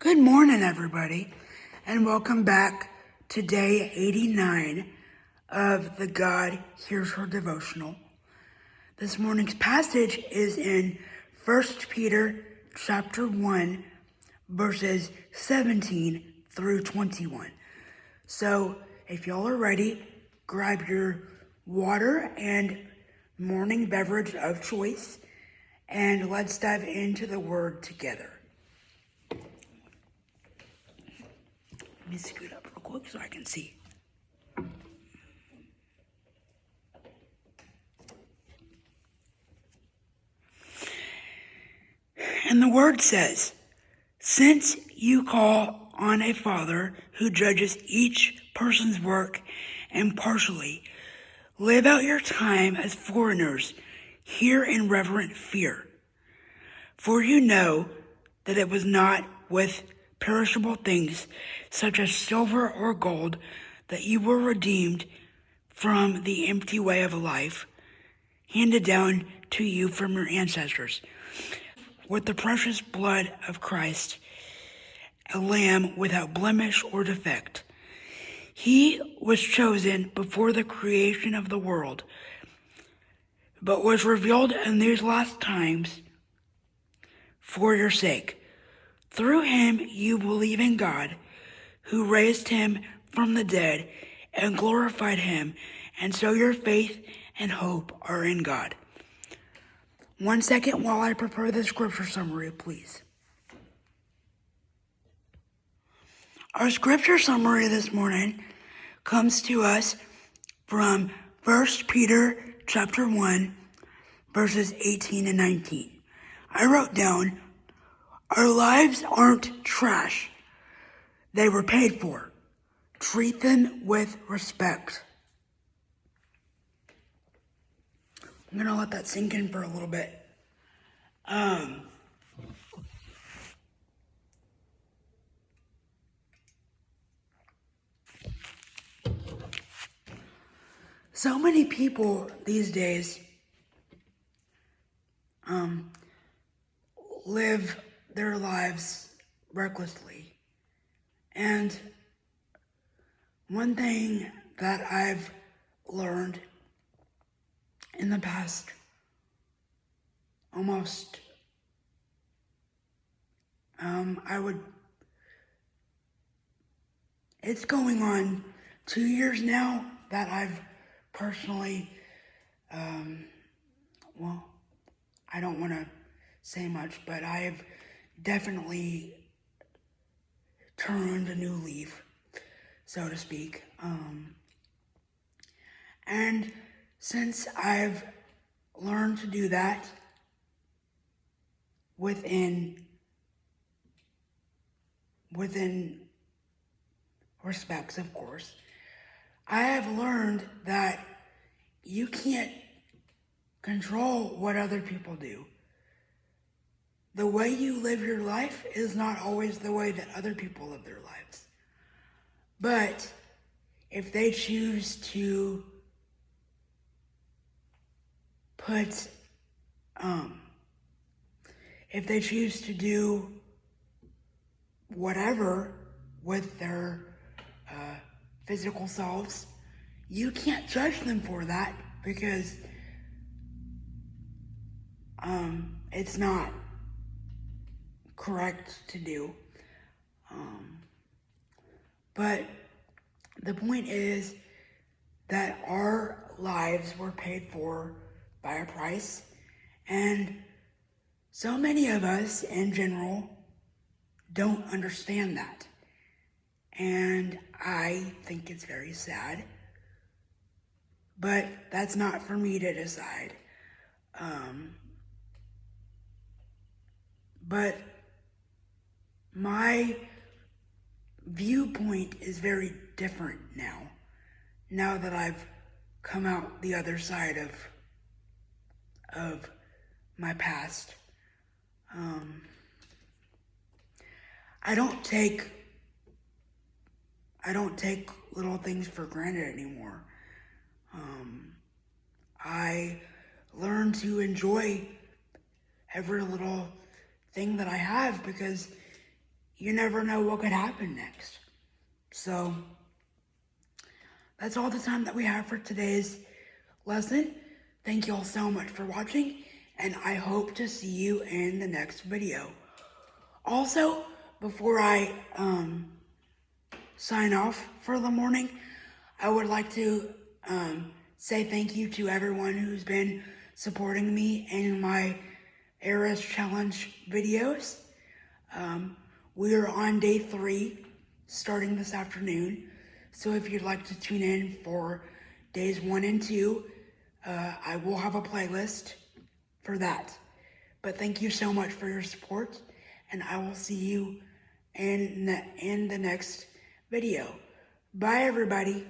Good morning, everybody, and welcome back to day 89 of the God Hears Her devotional. This morning's passage is in 1 Peter chapter 1, verses 17 through 21. So, if y'all are ready, grab your water and morning beverage of choice, and let's dive into the Word together. Let me scoot up real quick so I can see. And the Word says, "Since you call on a Father who judges each person's work impartially, live out your time as foreigners here in reverent fear. For you know that it was not with perishable things such as silver or gold that you were redeemed from the empty way of life handed down to you from your ancestors, with the precious blood of Christ, a lamb without blemish or defect. He was chosen before the creation of the world, but was revealed in these last times for your sake. Through him you believe in God, who raised him from the dead and glorified him, and so your faith and hope are in God." 1 second while I prepare the scripture summary, please. Our scripture summary this morning comes to us from 1 Peter chapter 1, verses 18 and 19. I wrote down, "Our lives aren't trash. They were paid for. Treat them with respect." I'm going to let that sink in for a little bit. So many people these days live their lives recklessly. And one thing that I've learned in the past almost, it's going on 2 years now that I've personally, I don't want to say much, but I've definitely turned a new leaf, so to speak. And since I've learned to do that within respects, of course, I have learned that you can't control what other people do. The way you live your life is not always the way that other people live their lives. But if they choose to do whatever with their physical selves, you can't judge them for that because it's not correct to do. But the point is that our lives were paid for by a price, and so many of us in general don't understand that. And I think it's very sad, but that's not for me to decide. But my viewpoint is very different now that I've come out the other side of my past. I don't take little things for granted anymore. I learn to enjoy every little thing that I have because you never know what could happen next. So that's all the time that we have for today's lesson. Thank you all so much for watching, and I hope to see you in the next video. Also, before I sign off for the morning, I would like to say thank you to everyone who's been supporting me in my Eras Challenge videos. We are on day 3, starting this afternoon. So if you'd like to tune in for days 1 and 2, I will have a playlist for that. But thank you so much for your support, and I will see you in the next video. Bye, everybody.